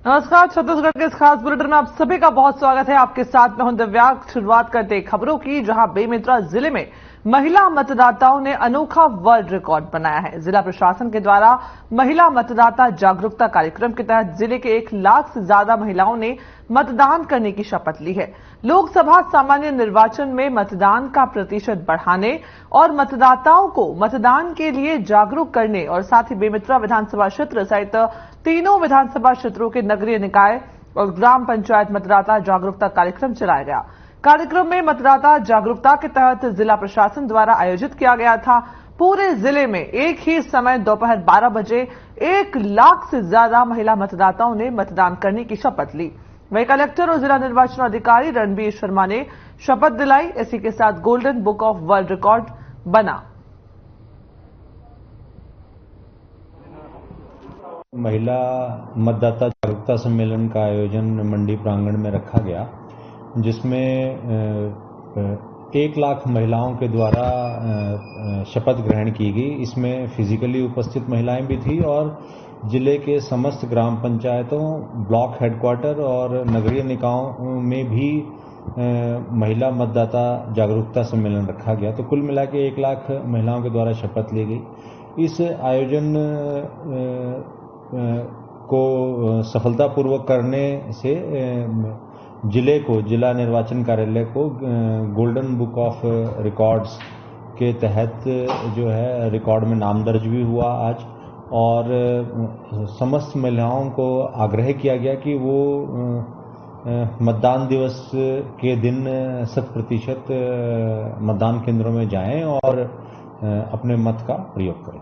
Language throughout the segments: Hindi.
नमस्कार, छत्तीसगढ़ के इस खास बुलेटिन में आप सभी का बहुत स्वागत है। आपके साथ में हूं दिव्यांग। शुरुआत करते हैं खबरों की, जहां बेमेतरा जिले में महिला मतदाताओं ने अनोखा वर्ल्ड रिकॉर्ड बनाया है। जिला प्रशासन के द्वारा महिला मतदाता जागरूकता कार्यक्रम के तहत जिले के 1 लाख से ज्यादा महिलाओं ने मतदान करने की शपथ ली है। लोकसभा सामान्य निर्वाचन में मतदान का प्रतिशत बढ़ाने और मतदाताओं को मतदान के लिए जागरूक करने और साथ ही बेमेतरा विधानसभा क्षेत्र सहित तीनों विधानसभा क्षेत्रों के नगरीय निकाय और ग्राम पंचायत मतदाता जागरूकता कार्यक्रम चलाया गया। कार्यक्रम में मतदाता जागरूकता के तहत जिला प्रशासन द्वारा आयोजित किया गया था। पूरे जिले में एक ही समय दोपहर 12 बजे 1 लाख से ज्यादा महिला मतदाताओं ने मतदान करने की शपथ ली। वहीं कलेक्टर और जिला निर्वाचन अधिकारी रणबीर शर्मा ने शपथ दिलाई। इसी के साथ golden book of world record बना। महिला मतदाता जागरूकता सम्मेलन का आयोजन मंडी प्रांगण में रखा गया, जिसमें 1 लाख महिलाओं के द्वारा शपथ ग्रहण की गई। इसमें फिजिकली उपस्थित महिलाएं भी थी और जिले के समस्त ग्राम पंचायतों, ब्लॉक हेडक्वार्टर और नगरीय निकायों में भी महिला मतदाता जागरूकता सम्मेलन रखा गया। तो कुल मिला के 1 लाख महिलाओं के द्वारा शपथ ली गई। इस आयोजन को सफलतापूर्वक करने से जिला निर्वाचन कार्यालय को गोल्डन बुक ऑफ रिकॉर्ड्स के तहत जो है रिकॉर्ड में नाम दर्ज भी हुआ आज। और समस्त महिलाओं को आग्रह किया गया कि वो मतदान दिवस के दिन 100% मतदान केंद्रों में जाएं और अपने मत का प्रयोग करें।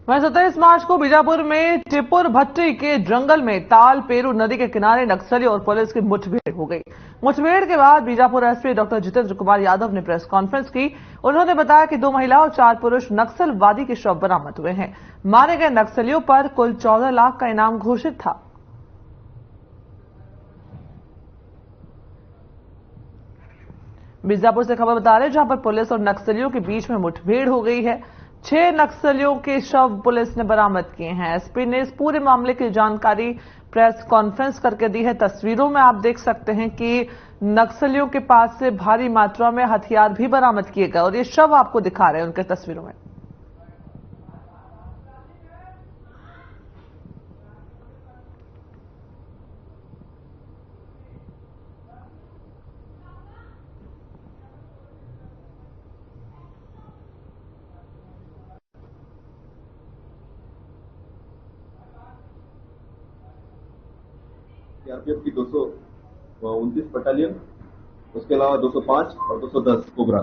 वहीं 27 मार्च को बीजापुर में टिपुर भट्टी के जंगल में ताल पेरू नदी के किनारे नक्सली और पुलिस की मुठभेड़ हो गई। मुठभेड़ के बाद बीजापुर एसपी डॉक्टर जितेंद्र कुमार यादव ने प्रेस कॉन्फ्रेंस की। उन्होंने बताया कि 2 महिला और 4 पुरुष नक्सलवादी के शव बरामद हुए हैं। मारे गए नक्सलियों पर कुल 14 लाख का इनाम घोषित था। बीजापुर से खबर बता रहे हैं, जहां पर पुलिस और नक्सलियों के बीच में मुठभेड़ हो गई है। 6 नक्सलियों के शव पुलिस ने बरामद किए हैं। एसपी ने इस पूरे मामले की जानकारी प्रेस कॉन्फ्रेंस करके दी है। तस्वीरों में आप देख सकते हैं कि नक्सलियों के पास से भारी मात्रा में हथियार भी बरामद किए गए और ये शव आपको दिखा रहे हैं उनके तस्वीरों में। सीआरपीएफ की 229 बटालियन, उसके अलावा 205 और 210 कोबरा,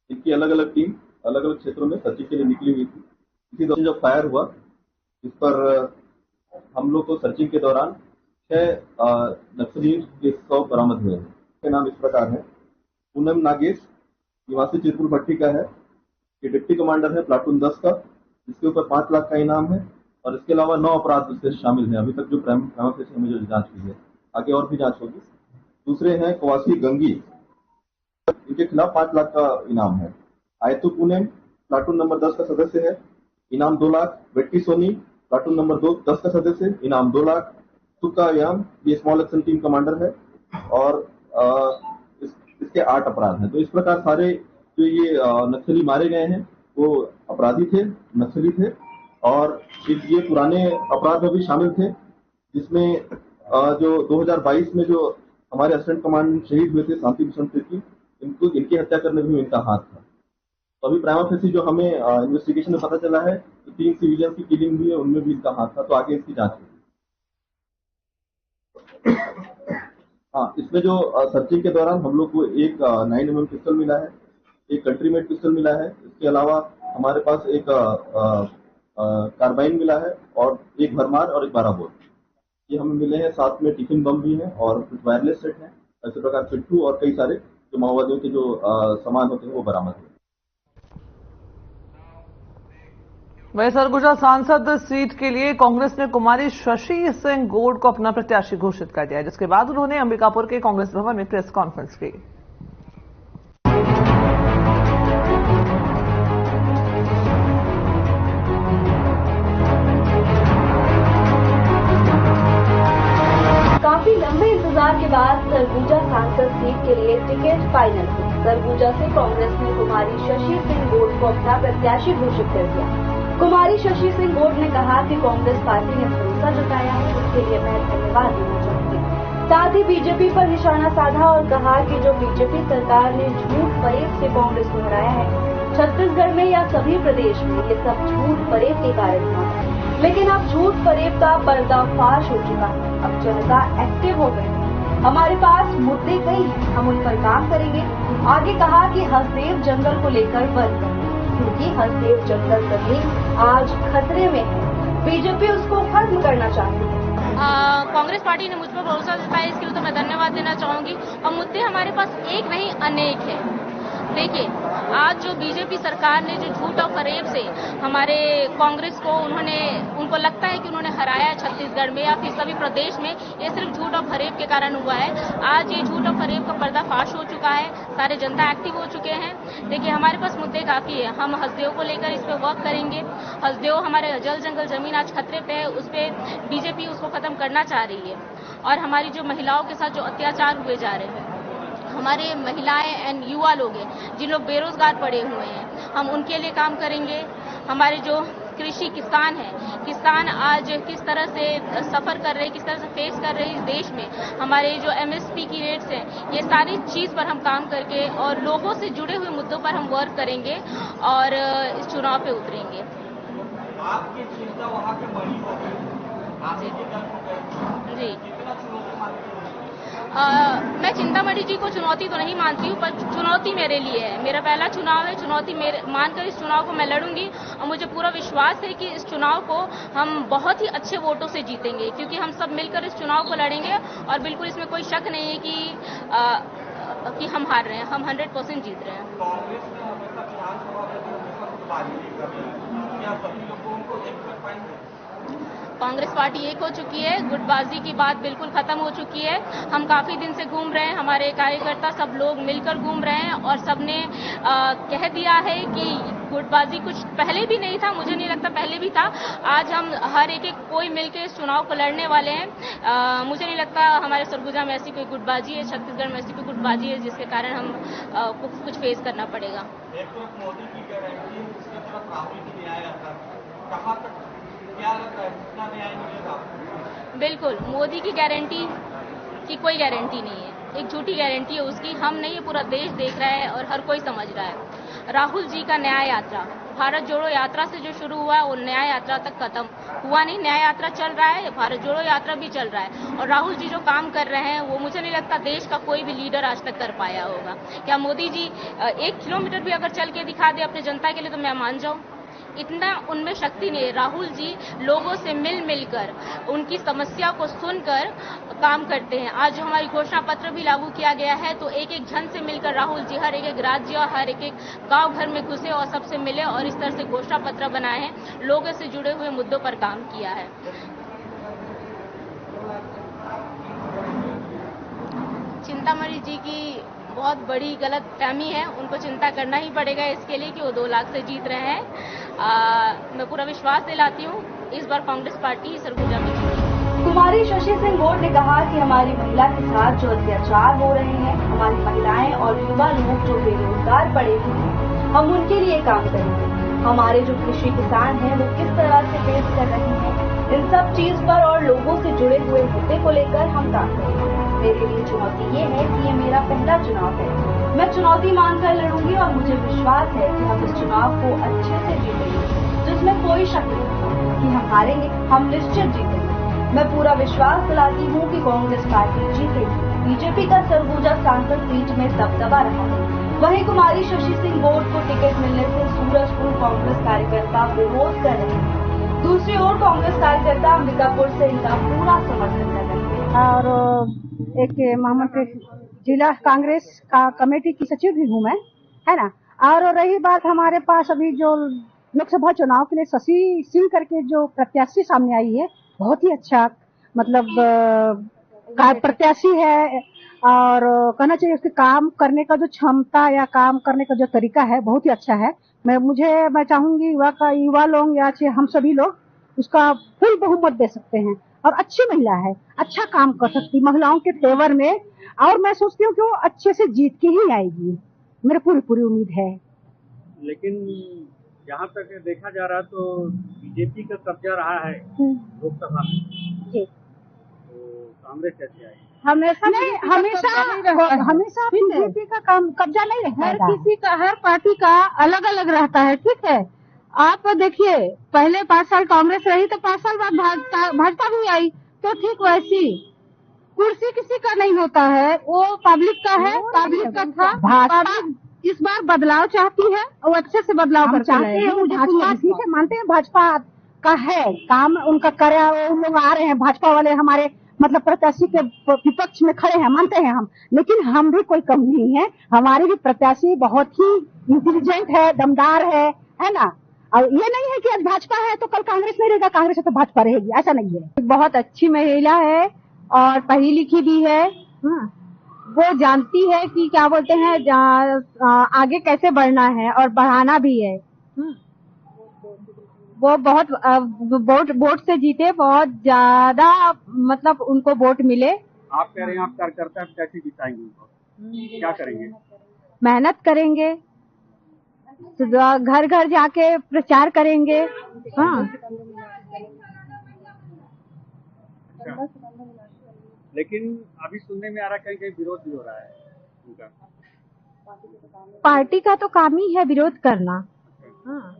इनकी अलग अलग टीम अलग अलग क्षेत्रों में सर्चिंग के लिए निकली हुई थी। इसी दौरान जब फायर हुआ, इस पर हम लोग को सर्चिंग के दौरान 6 नक्सली के शव बरामद हुए हैं। के नाम इस प्रकार है: पूनम नागेश, निवासी टिपुर भट्टी का है। ये डिप्टी कमांडर है प्लाटून 10 का, जिसके ऊपर 5 लाख का इनाम है। और इसके अलावा 9 अपराध उससे शामिल हैं। अभी तक जो प्राइमरी से हमें जो जांच की है, आगे और भी जांच होगी। दूसरे हैं कवासी गंगी, इनके खिलाफ 5 लाख का इनाम है। आयतु पुणे, प्लाटून नंबर 10 का सदस्य है, इनाम 2 लाख। वेट्टी सोनी, प्लाटून नंबर 10 का सदस्य, इनाम 2 लाख। सुक्का याम, ये स्मॉल एक्शन टीम कमांडर है और इसके 8 अपराध हैं। तो इस प्रकार सारे जो ये नक्सली मारे गए हैं वो अपराधी थे, नक्सली थे और ये पुराने अपराध में भी शामिल थे, जिसमें जो 2022 में जो हमारे असिस्टेंट कमांडेंट शहीद हुए थे शांति भूषण तिर्की, इनकी हत्या करने में भी इनका हाथ था। तो अभी प्राइमा फेसी जो हमें इन्वेस्टिगेशन में पता चला है, तो 3 सिविलियन की किलिंग हुई है, उनमें भी इनका हाथ था। तो आगे इसकी जांच होगी। हाँ, इसमें जो सर्चिंग के दौरान हम लोग को एक 9mm पिस्टल मिला है, एक कंट्री मेड पिस्टल मिला है। इसके अलावा हमारे पास एक कार्बाइन मिला है और एक भरमार और एक 12 बोर ये हमें मिले हैं। साथ में टिफिन बम भी है और कुछ वायरलेस सेट है। ऐसे प्रकार पिट्ठू और कई सारे जो माओवादियों के जो सामान होते हैं वो बरामद हुए। वहीं सरगुजा सांसद सीट के लिए कांग्रेस ने कुमारी शशि सिंह गौड़ को अपना प्रत्याशी घोषित कर दिया, जिसके बाद उन्होंने अंबिकापुर के कांग्रेस भवन में प्रेस कॉन्फ्रेंस की। के बाद सरगुजा सांसद सीट के लिए टिकट फाइनल हुई। सरगुजा से कांग्रेस ने कुमारी शशि सिंह गोड को अपना प्रत्याशी घोषित कर दिया। कुमारी शशि सिंह गोड ने कहा कि कांग्रेस पार्टी ने भरोसा जताया है, उसके लिए मैं धन्यवाद देना चाहूंगी। साथ ही बीजेपी पर निशाना साधा और कहा कि जो बीजेपी सरकार ने झूठ फरेब से कांग्रेस को हराया है, छत्तीसगढ़ में या सभी प्रदेश में ये सब झूठ फरेब के कारण हुआ है। लेकिन अब झूठ फरेब का पर्दाफाश हो चुका है। अब जनता एक्टिव हो गई है। हमारे पास मुद्दे कई हैं, हम उन पर काम करेंगे। आगे कहा कि हसदेव जंगल को लेकर बंद करेंगे, क्योंकि हसदेव जंगल जमीन आज खतरे में है। बीजेपी उसको खत्म करना चाहती है। कांग्रेस पार्टी ने मुझ पर भरोसा जताया, इसके लिए तो मैं धन्यवाद देना चाहूंगी। और मुद्दे हमारे पास एक नहीं अनेक है। देखिए, आज जो बीजेपी सरकार ने जो झूठ और फरेब से हमारे कांग्रेस को उनको लगता है कि उन्होंने हराया छत्तीसगढ़ में या फिर सभी प्रदेश में, ये सिर्फ झूठ और फरेब के कारण हुआ है। आज ये झूठ और फरेब का पर्दाफाश हो चुका है, सारे जनता एक्टिव हो चुके हैं। देखिए, हमारे पास मुद्दे काफी है। हम हसदेव को लेकर इस पे वर्क करेंगे। हसदेव हमारे जल जंगल जमीन आज खतरे पे है, उस पे बीजेपी उसको खत्म करना चाह रही है। और हमारी जो महिलाओं के साथ जो अत्याचार हुए जा रहे हैं, हमारे महिलाएं एंड युवा लोग हैं जिन लोग बेरोजगार पड़े हुए हैं, हम उनके लिए काम करेंगे। हमारे जो कृषि किसान हैं, किसान आज किस तरह से सफर कर रहे हैं, किस तरह से फेस कर रहे हैं इस देश में, हमारे जो एमएसपी की रेट्स हैं, ये सारी चीज पर हम काम करके और लोगों से जुड़े हुए मुद्दों पर हम वर्क करेंगे और इस चुनाव पे उतरेंगे। आपकी चिंता वहाँ के बड़ी हो गई जी। मैं चिंतामणि जी को चुनौती तो नहीं मानती हूँ, पर चुनौती मेरे लिए है। मेरा पहला चुनाव है, चुनौती मानकर इस चुनाव को मैं लड़ूंगी। और मुझे पूरा विश्वास है कि इस चुनाव को हम बहुत ही अच्छे वोटों से जीतेंगे, क्योंकि हम सब मिलकर इस चुनाव को लड़ेंगे। और बिल्कुल इसमें कोई शक नहीं है कि हम हार रहे हैं, हम 100% जीत रहे हैं। कांग्रेस ने हमेशा विधानसभा में क्या सभी लोगों को एक कर पाएंगे? कांग्रेस पार्टी एक हो चुकी है, गुटबाजी की बात बिल्कुल खत्म हो चुकी है। हम काफी दिन से घूम रहे हैं, हमारे कार्यकर्ता सब लोग मिलकर घूम रहे हैं और सबने कह दिया है कि गुटबाजी कुछ पहले भी नहीं था, मुझे नहीं लगता पहले भी था। आज हम हर एक कोई मिलकर इस चुनाव को लड़ने वाले हैं। मुझे नहीं लगता हमारे सरगुजा में ऐसी कोई गुटबाजी है, छत्तीसगढ़ में ऐसी कोई गुटबाजी है जिसके कारण हम कुछ फेस करना पड़ेगा। एक तरफ मोदी की गारंटी, दूसरी तरफ राहुल की न्याय यात्रा, कहाँ तक क्या लगता है कितना न्याय मिलेगा? बिल्कुल, मोदी की गारंटी की कोई गारंटी नहीं है, एक झूठी गारंटी है उसकी। हम नहीं, ये पूरा देश देख रहा है और हर कोई समझ रहा है। राहुल जी का न्याय यात्रा, भारत जोड़ो यात्रा से जो शुरू हुआ वो न्याय यात्रा तक खत्म हुआ नहीं। न्याय यात्रा चल रहा है, भारत जोड़ो यात्रा भी चल रहा है। और राहुल जी जो काम कर रहे हैं वो मुझे नहीं लगता देश का कोई भी लीडर आज तक कर पाया होगा। क्या मोदी जी 1 किलोमीटर भी अगर चल के दिखा दे अपने जनता के लिए तो मैं मान जाऊं। इतना उनमें शक्ति नहीं है। राहुल जी लोगों से मिलकर उनकी समस्या को सुनकर काम करते हैं। आज जो हमारी घोषणा पत्र भी लागू किया गया है तो एक एक जन से मिलकर राहुल जी हर एक राज्य और हर एक गांव घर में घुसे और सबसे मिले और इस तरह से घोषणा पत्र बनाए हैं, लोगों से जुड़े हुए मुद्दों पर काम किया है। चिंतामणि जी की बहुत बड़ी गलत फहमी है, उनको चिंता करना ही पड़ेगा इसके लिए कि वो 2 लाख से जीत रहे हैं। मैं पूरा विश्वास दिलाती हूँ इस बार कांग्रेस पार्टी सरगुजा में जीतेगी। कुमारी शशि सिंह गोड ने कहा कि हमारी महिला के साथ जो अत्याचार हो रहे हैं, हमारी महिलाएं और युवा लोग जो बेरोजगार पड़े हुए हैं, हम उनके लिए काम करेंगे। हमारे जो कृषि किसान हैं वो किस तरह से फेस कर रहे हैं, इन सब चीज पर और लोगों से जुड़े हुए मुद्दे को लेकर हम काम करेंगे। मेरे लिए चुनौती ये है कि ये मेरा पहला चुनाव है। मैं चुनौती मानकर लड़ूंगी और मुझे विश्वास है कि हम इस चुनाव को अच्छे से जीतेंगे, जिसमें कोई शक नहीं कि हम हारेंगे, हम निश्चित जीतेंगे। मैं पूरा विश्वास दिलाती हूँ कि कांग्रेस पार्टी जीतेगी। बीजेपी का सरगुजा सांसद सीट में दबदबा रहा है। वहीं कुमारी शशि सिंह गोड को टिकट मिलने से सूरजपुर कांग्रेस कार्यकर्ता विरोध कर रहे हैं। दूसरी ओर कांग्रेस कार्यकर्ता अंबिकापुर से इनका पूरा समर्थन कर रहे हैं। और एक मोहम्मद जिला कांग्रेस का कमेटी की सचिव भी हूँ मैं, है ना। और रही बात हमारे पास अभी जो लोकसभा चुनाव के लिए शशि सिंह करके जो प्रत्याशी सामने आई है, बहुत ही अच्छा मतलब प्रत्याशी है और कहना चाहिए उसके काम करने का जो क्षमता या काम करने का जो तरीका है बहुत ही अच्छा है। मैं चाहूंगी युवा लोग या हम सभी लोग उसका फुल बहुमत दे सकते हैं और अच्छी महिला है, अच्छा काम कर सकती महिलाओं के फेवर में, और मैं सोचती हूँ कि वो अच्छे से जीत के ही आएगी, मेरी पूरी उम्मीद है। लेकिन जहाँ तक देखा जा रहा तो बीजेपी का कब्जा रहा है लोकसभा में, जी। तो कांग्रेस कैसे आएगी? हमेशा बीजेपी का कब्जा नहीं रहता है। हर पार्टी का अलग अलग रहता है, ठीक है। आप देखिए, पहले 5 साल कांग्रेस रही तो 5 साल बाद भाजपा भी आई, तो ठीक वैसी कुर्सी किसी का नहीं होता है, वो पब्लिक का है, पब्लिक का था। भाजपा इस बार बदलाव चाहती है और अच्छे से बदलाव करते हैं। ठीक है, मानते हैं भाजपा का है काम, उनका करे, उन लोग आ रहे हैं भाजपा वाले हमारे मतलब प्रत्याशी के विपक्ष में खड़े हैं, मानते हैं हम, लेकिन हम भी कोई कम नहीं है, हमारे भी प्रत्याशी बहुत ही इंटेलिजेंट है, दमदार है ना। और ये नहीं है कि आज भाजपा है तो कल कांग्रेस नहीं रहेगा, कांग्रेस है तो भाजपा रहेगी, ऐसा नहीं है। बहुत अच्छी महिला है और पढ़ी लिखी भी है। वो जानती है कि क्या बोलते हैं, आगे कैसे बढ़ना है और बढ़ाना भी है। वो बहुत वोट से जीते, बहुत ज्यादा मतलब उनको वोट मिले। आप कह रहे हैं आप कार्यकर्ता कैसे जिताएंगे उनको, क्या करेंगे? मेहनत करेंगे, घर घर जाके प्रचार करेंगे। हाँ, लेकिन अभी सुनने में आ रहा है कहीं विरोध भी हो रहा है उनका। पार्टी का तो काम ही है विरोध करना। हाँ,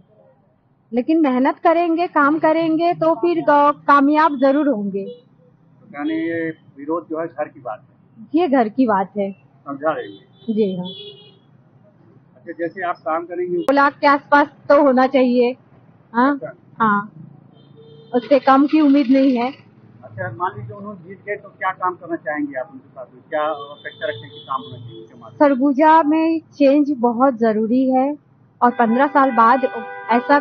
लेकिन मेहनत करेंगे, काम करेंगे तो फिर कामयाब जरूर होंगे। यानी ये विरोध जो है घर की बात है, ये घर की बात है, समझा रहे हैं? जी हाँ। अच्छा, जैसे आप काम करेंगे 2 लाख के आसपास तो होना चाहिए। हाँ हाँ, उससे कम की उम्मीद नहीं है। अच्छा, मान लीजिए उन्होंने जीत गए तो क्या काम करना चाहेंगे आप उनके साथ, क्या अपेक्षा रखते हैं कि काम होना चाहिए उनके माध्यम? सरगुजा में चेंज बहुत जरूरी है और 15 साल बाद ऐसा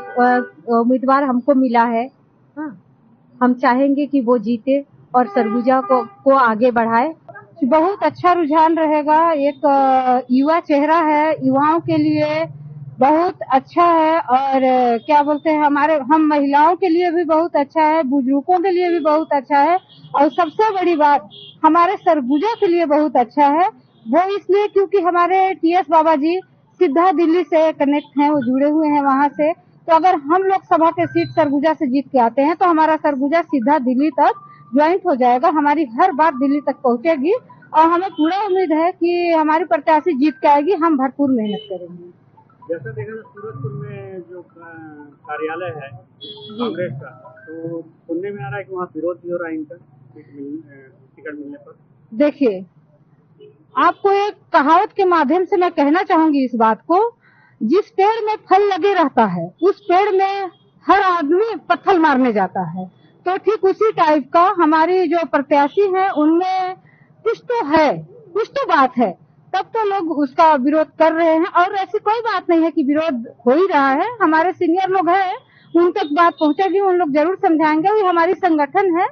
उम्मीदवार हमको मिला है। हाँ, हम चाहेंगे कि वो जीते और सरगुजा को आगे बढ़ाए। बहुत अच्छा रुझान रहेगा, एक युवा चेहरा है, युवाओं के लिए बहुत अच्छा है, और क्या बोलते हैं, हम महिलाओं के लिए भी बहुत अच्छा है, बुजुर्गों के लिए भी बहुत अच्छा है, और सबसे बड़ी बात हमारे सरगुजा के लिए बहुत अच्छा है। वो इसलिए क्योंकि हमारे TS बाबा जी सीधा दिल्ली से कनेक्ट हैं, वो जुड़े हुए हैं वहाँ से। तो अगर हम लोकसभा के सीट सरगुजा से जीत के आते हैं तो हमारा सरगुजा सीधा दिल्ली तक ज्वाइंट हो जाएगा, हमारी हर बात दिल्ली तक पहुँचेगी, और हमें पूरा उम्मीद है कि हमारी प्रत्याशी जीत के आएगी। हम भरपूर मेहनत करेंगे। जैसा देखा जाए सूरजपुर में जो कार्यालय है कांग्रेस का, तो सुनने में आ रहा है कि वहाँ विरोध भी हो रहा है इनका टिकट मिलने पर। देखिए, आपको एक कहावत के माध्यम से मैं कहना चाहूंगी इस बात को, जिस पेड़ में फल लगे रहता है उस पेड़ में हर आदमी पत्थर मारने जाता है। तो ठीक उसी टाइप का हमारी जो प्रत्याशी हैं उनमें कुछ तो है, कुछ तो बात है, तब तो लोग उसका विरोध कर रहे हैं। और ऐसी कोई बात नहीं है कि विरोध हो ही रहा है, हमारे सीनियर लोग हैं, उन तक बात पहुंचेगी, उन लोग जरूर समझाएंगे। ये हमारी संगठन है,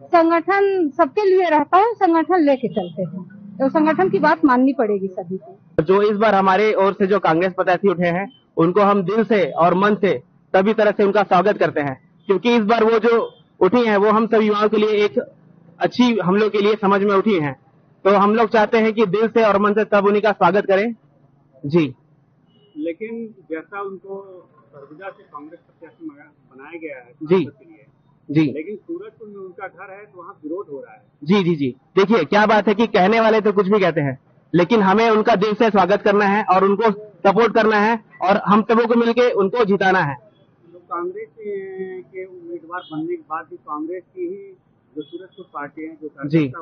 संगठन सबके लिए रहता है, संगठन लेके चलते हैं, तो संगठन की बात माननी पड़ेगी सभी को। जो इस बार हमारे ओर से जो कांग्रेस प्रत्याशी उठे हैं उनको हम दिल से और मन से सभी तरह से उनका स्वागत करते हैं, क्योंकि इस बार वो जो उठी हैं वो हम सभी युवाओं के लिए एक अच्छी हम लोग के लिए समझ में उठी हैं। तो हम लोग चाहते हैं कि दिल से और मन से सब उन्हीं का स्वागत करें जी। लेकिन जैसा उनको सरगुजा से कांग्रेस प्रत्याशी बनाया गया है जी जी, लेकिन सूरजपुर में उनका घर है तो वहाँ विरोध हो रहा है। जी जी जी, देखिए क्या बात है कि कहने वाले तो कुछ भी कहते हैं, लेकिन हमें उनका दिल से स्वागत करना है और उनको सपोर्ट करना है और हम सबों को मिलके उनको जिताना है। तो कांग्रेस के उम्मीदवार बनने के बाद भी कांग्रेस की ही जो सूरजपुर पार्टी है जो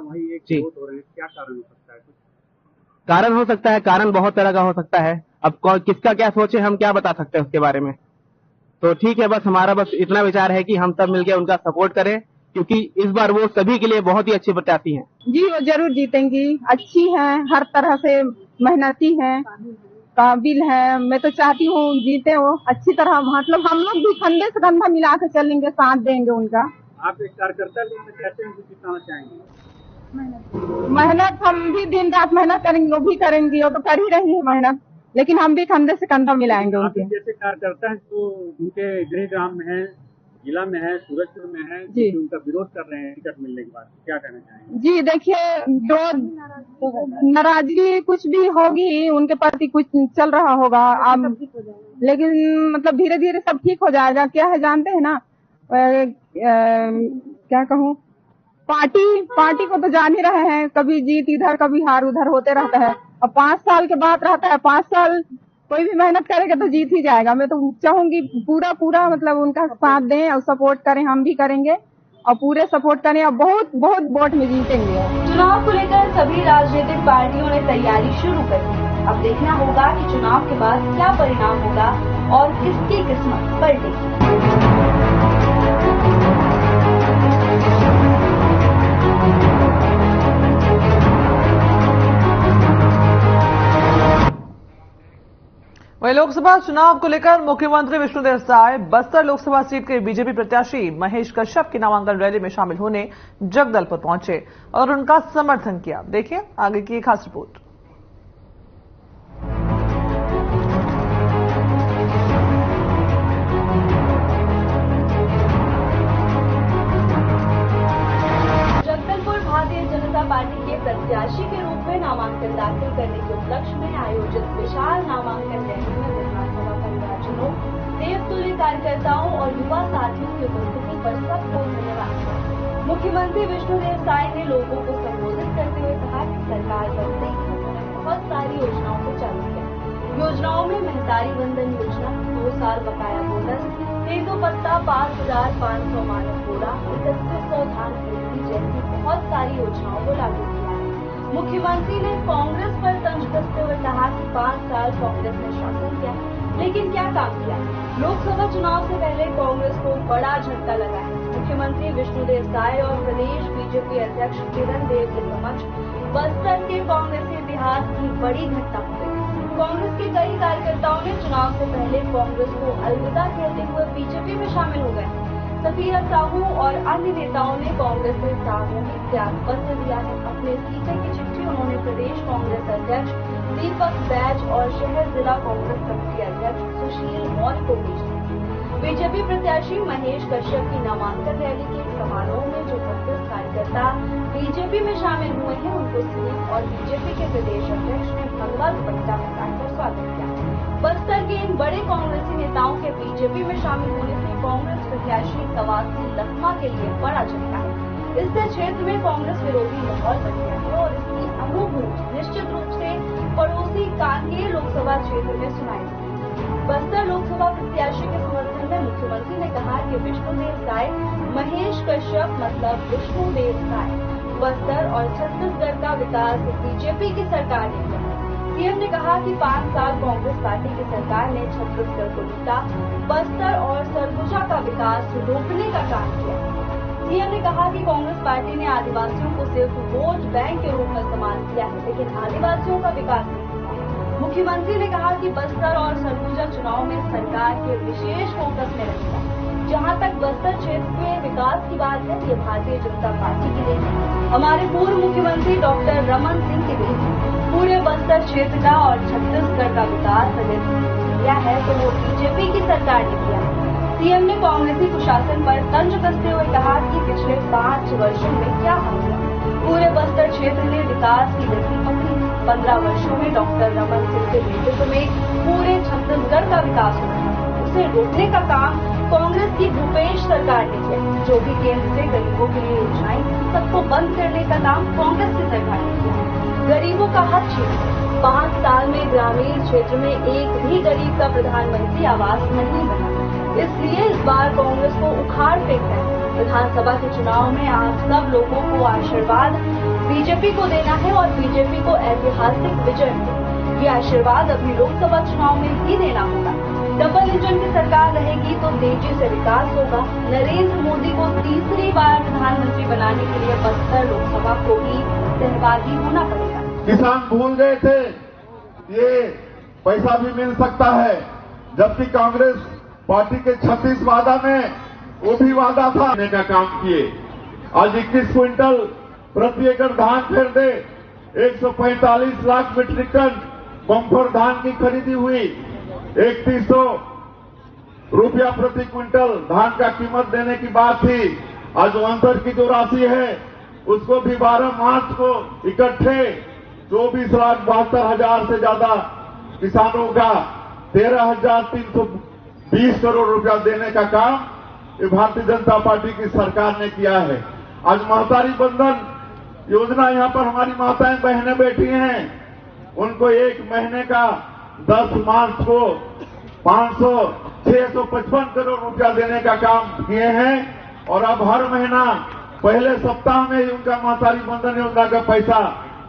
वही एक वोट हो रहे हैं, क्या कारण हो सकता है? कुछ कारण हो सकता है, कारण बहुत तरह का हो सकता है। अब किसका क्या सोचे हम क्या बता सकते हैं उसके बारे में। तो ठीक है, बस हमारा बस इतना विचार है कि हम सब मिलके उनका सपोर्ट करें, क्योंकि इस बार वो सभी के लिए बहुत ही अच्छी प्रत्याशी हैं। जी, वो जरूर जीतेंगी, अच्छी हैं, हर तरह से मेहनती हैं, काबिल है। मैं तो चाहती हूँ जीते वो अच्छी तरह, मतलब हम लोग भी कंधे से कंधा मिला के चलेंगे, साथ देंगे उनका। आप एक कार्यकर्ता कहते हैं जिताना चाहेंगे? मेहनत हम भी दिन रात मेहनत करेंगे, वो भी करेंगी, वो तो कर ही रही है मेहनत, लेकिन हम भी कंधे से कंधा मिलाएंगे उनके। जैसे कार्यकर्ता है तो उनके गृह ग्राम में है जिला में है, सूरजपुर में है, जी। जो उनका विरोध कर रहे हैं टिकट मिलने के बाद, क्या कहना चाहेंगे? जी देखिए, जो नाराजगी कुछ भी होगी उनके प्रति, कुछ चल रहा होगा अब, लेकिन मतलब धीरे धीरे सब ठीक हो जाएगा। क्या है जानते हैं ना, क्या कहूँ, पार्टी को तो जान ही रहे हैं, कभी जीत इधर कभी हार उधर होते रहता है। अब 5 साल के बाद रहता है, 5 साल कोई भी मेहनत करेगा तो जीत ही जाएगा। मैं तो चाहूंगी पूरा मतलब उनका साथ दें और सपोर्ट करें, हम भी करेंगे और पूरे सपोर्ट करें और बहुत वोट में जीतेंगे। चुनाव को लेकर सभी राजनीतिक पार्टियों ने तैयारी शुरू कर दी। अब देखना होगा कि चुनाव के बाद क्या परिणाम होगा और किसकी किस्मत पलटेगी। वहीं लोकसभा चुनाव को लेकर मुख्यमंत्री विष्णुदेव साय बस्तर लोकसभा सीट के बीजेपी प्रत्याशी महेश कश्यप की नामांकन रैली में शामिल होने जगदलपुर पहुंचे और उनका समर्थन किया। देखिए आगे की एक खास रिपोर्ट। जगदलपुर भारतीय जनता पार्टी के प्रत्याशी के रूप में नामांकन दाखिल करने के उपलक्ष्य में आयोजित विशाल नामांकन रैली में विधानसभा परिवारजनों, देवतुल्य कार्यकर्ताओं और युवा साथियों की उपस्थिति पर सबको धन्यवाद। मुख्यमंत्री विष्णुदेव साय ने लोगों को संबोधित करते हुए कहा कि सरकार बनते ही बहुत सारी योजनाओं को चालू किया। योजनाओं में महतारी वंदन योजना, 2 साल बकाया बोनस, तेजो पत्ता, 5,500 मानव बोरा, 3100 धान खरीदी जैसी बहुत सारी योजनाओं को लागू किया है। मुख्यमंत्री ने कांग्रेस पर तंज कसते हुए कहा कि 5 साल कांग्रेस ने शासन किया, लेकिन क्या काम किया। लोकसभा चुनाव से पहले कांग्रेस को बड़ा झटका लगा है। मुख्यमंत्री विष्णुदेव साय और प्रदेश बीजेपी अध्यक्ष किरण देव के समक्ष बस्तर के कांग्रेसी इतिहास की बड़ी घटना हो गई। कांग्रेस के कई कार्यकर्ताओं ने चुनाव से पहले कांग्रेस को अलविदा कहते हुए बीजेपी में शामिल हो गए। सतीरा साहू और अन्य नेताओं ने कांग्रेस से सामूहिक त्याग पत्र दिया है। अपने इस्तीफे की चिट्ठी उन्होंने प्रदेश कांग्रेस अध्यक्ष दीपक बैज और शहर जिला कांग्रेस कमेटी अध्यक्ष सुशील मौर्य को भेजी। बीजेपी प्रत्याशी महेश कश्यप की नामांकन रैली के समारोह में जो 32 कार्यकर्ता बीजेपी में शामिल हुए हैं, उनको सीएम और बीजेपी के प्रदेश अध्यक्ष ने भगवा दुपट्टा पहनाकर स्वागत किया। बस्तर के इन बड़े कांग्रेसी नेताओं के बीजेपी में शामिल होने से कांग्रेस प्रत्याशी कवासी लखमा के लिए बड़ा झटका है। इससे क्षेत्र में कांग्रेस विरोधी माहौल बन गया है और इसकी अनुभूति निश्चित रूप से पड़ोसी कांकेर लोकसभा क्षेत्र में सुनाई दी। बस्तर लोकसभा प्रत्याशी के समर्थन में मुख्यमंत्री ने कहा कि विष्णुदेव साय, महेश कश्यप मतलब विष्णुदेव साय, बस्तर और छत्तीसगढ़ का विकास बीजेपी की सरकार ने किया। सीएम ने कहा कि 5 साल कांग्रेस पार्टी की सरकार ने छत्तीसगढ़ को लूटा, बस्तर और सरगुजा का विकास रोकने का काम किया। सीएम ने कहा कि कांग्रेस पार्टी ने आदिवासियों को सिर्फ वोट बैंक के रूप में इस्तेमाल किया है, लेकिन आदिवासियों का विकास नहीं किया। मुख्यमंत्री ने कहा कि बस्तर और सरगुजा चुनाव में सरकार के विशेष फोकस में रहेगा। जहां तक बस्तर क्षेत्र के विकास की बात है, ये भारतीय जनता पार्टी की देन है। हमारे पूर्व मुख्यमंत्री डॉक्टर रमन सिंह की देन है। पूरे बस्तर क्षेत्र का और छत्तीसगढ़ का विकास अगर किया है तो वो बीजेपी की सरकार ने किया है। सीएम ने कांग्रेसी कुशासन पर तंज कसते हुए कहा कि पिछले 5 वर्षों में क्या हुआ। पूरे बस्तर क्षेत्र ने विकास की गति पकड़ी। 15 वर्षों में डॉक्टर रमन सिंह के नेतृत्व में पूरे छत्तीसगढ़ का विकास हो रहा है। उसे रोकने का काम कांग्रेस की भूपेश सरकार ने किया। जो भी केंद्र से गरीबों के लिए योजनाएं सबको बंद करने का काम कांग्रेस की सरकार ने किया। गरीबों का हक छीना। 5 साल में ग्रामीण क्षेत्र में एक भी गरीब का प्रधानमंत्री आवास नहीं बना, इसलिए इस बार कांग्रेस को उखाड़ फेंकना है। विधानसभा के चुनाव में आप सब लोगों को आशीर्वाद बीजेपी को देना है और बीजेपी को ऐतिहासिक विजय मिले। ये आशीर्वाद अभी लोकसभा चुनाव में ही देना होगा। डबल इंजन की सरकार रहेगी तो तेजी से विकास होगा। नरेंद्र मोदी को तीसरी बार प्रधानमंत्री बनाने के लिए बस्तर लोकसभा को भी सहभागी होना पड़ेगा। किसान भूल गए थे ये पैसा भी मिल सकता है, जबकि कांग्रेस पार्टी के 36 वादा में वो भी वादा था का काम किए। आज 21 क्विंटल प्रति एकड़ धान खरीदे, 145 लाख मीट्रिक टन बम्फर धान की खरीदी हुई, 3100 रुपया प्रति क्विंटल धान का कीमत देने की बात थी। आज अंतर की जो राशि है उसको भी 12 मार्च को इकट्ठे 24,72,000 से ज्यादा किसानों का 13,320 करोड़ रुपया देने का काम ये भारतीय जनता पार्टी की सरकार ने किया है। आज महतारी बंधन योजना यहाँ पर हमारी माताएं बहनें बैठी हैं, उनको 1 महीने का 10 मार्च को 655 करोड़ रुपया देने का काम किए हैं और अब हर महीना पहले सप्ताह में ही उनका महतारी बंधन योजना का पैसा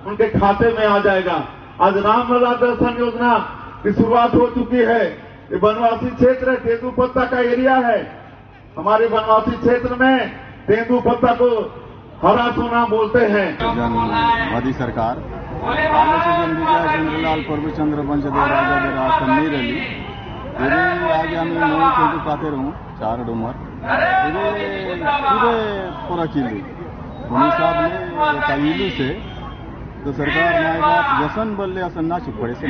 उनके खाते में आ जाएगा। आज रामलला दर्शन योजना की शुरुआत हो चुकी है। ये वनवासी क्षेत्र है, तेंदुपत्ता का एरिया है। हमारे वनवासी क्षेत्र में तेंदुपत्ता को हरा सोना बोलते हैं। मोदी सरकार चंद्रलाल प्रभुचंद्र वंशदेव राजा ನೀರಲ್ಲಿ आगे आम्ही नऊ तेंदू पाते रहूं 4 डोमर पूरे पूरा चिल्ली उन्हीं साहब ने काइलू से तो सरकार व्यसन बल्ले असं ना पड़े से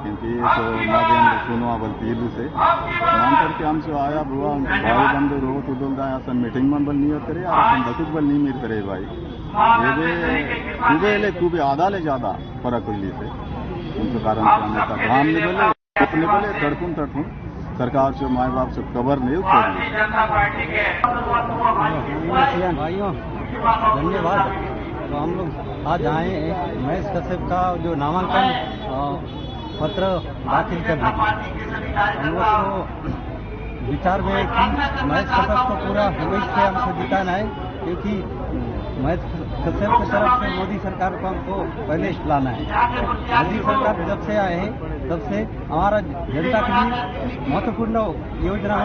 क्योंकि तो माध्यम सुनो बोलती इलू से नाम करके हमसे आया बुआ भाई बंधु रो तो बोलता है असं मीटिंग में बल नहीं होते रहे असं बसुत बल नहीं मिलते रहे भाई ये खूब आधा ले ज्यादा फर्क हुई से उनके कारण से हमें काम नहीं बोले अपने बोले तड़पून सरकार से माए बाप से कवर नहीं भाइयों धन्यवाद। तो हम लोग आज आए महेश कश्यप का जो नामांकन पत्र दाखिल करने हम लोग को विचार में कि महेश कश्यप को पूरा उम्मीद से हमको जिताना है, क्योंकि महेश कश्यप की तरफ से मोदी सरकार को हमको पहले लाना है। मोदी सरकार जब से आए हैं तब से हमारा जनता के लिए महत्वपूर्ण योजना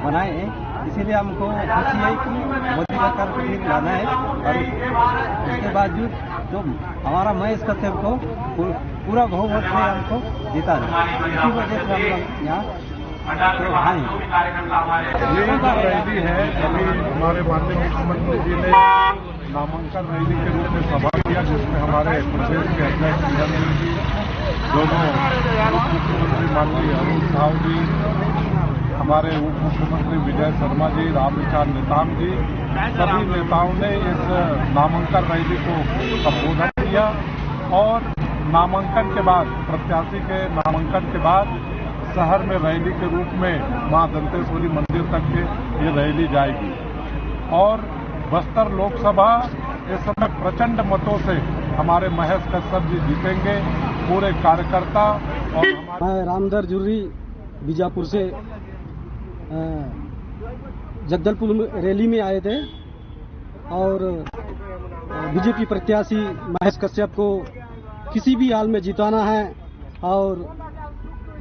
बनाए हैं, इसीलिए हमको खुशी है कि मोदी सरकार को फिर लाना है। और इसके बावजूद जो हमारा महेश कश्यप को पूरा बहुमत से हमको जिताना है, इसी वजह से हम लोग यहाँ तो आए। ये जो रैली है अभी हमारे माननीय मुख्यमंत्री जी ने नामांकन रैली के रूप में सभा किया, जिसमें हमारे प्रदेश के अध्यक्ष निरंजन जी, दोनों उप मुख्यमंत्री माननीय अरुण साहु जी, हमारे उप मुख्यमंत्री विजय शर्मा जी, रामविचार नेताम जी, सभी नेताओं ने इस नामांकन रैली को संबोधन किया। और नामांकन के बाद प्रत्याशी के नामांकन के बाद शहर में रैली के रूप में मां दंतेश्वरी मंदिर तक के ये रैली जाएगी। और बस्तर लोकसभा इस समय प्रचंड मतों से हमारे महेश कश्यप जी जीतेंगे। पूरे कार्यकर्ता और मैं रामधर जुर्री बीजापुर से जगदलपुर रैली में आए थे और बीजेपी प्रत्याशी महेश कश्यप को किसी भी हाल में जिताना है और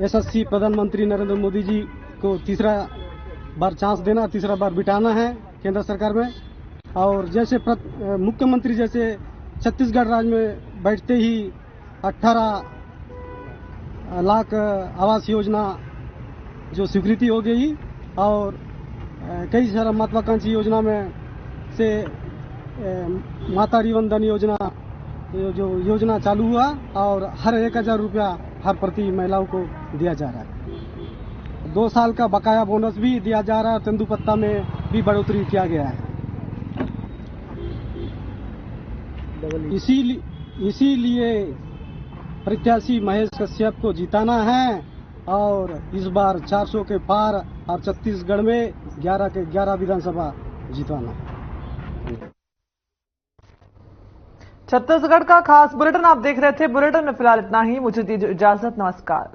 यशस्वी प्रधानमंत्री नरेंद्र मोदी जी को तीसरा बार चांस देना, तीसरा बार बिठाना है केंद्र सरकार में। और जैसे मुख्यमंत्री जैसे छत्तीसगढ़ राज्य में बैठते ही 18 लाख आवास योजना जो स्वीकृति हो गई और कई सारा महत्वाकांक्षी योजना में से मातारी वंदन योजना जो योजना चालू हुआ और हर 1,000 रुपया हर प्रति महिलाओं को दिया जा रहा है। 2 साल का बकाया बोनस भी दिया जा रहा है। तेंदुपत्ता में भी बढ़ोतरी किया गया है। इसीलिए प्रत्याशी महेश कश्यप को जिताना है और इस बार 400 के पार और छत्तीसगढ़ में 11 के 11 विधानसभा जितवाना है। छत्तीसगढ़ का खास बुलेटिन आप देख रहे थे। बुलेटिन में फिलहाल इतना ही। मुझे दीजिए इजाजत। नमस्कार।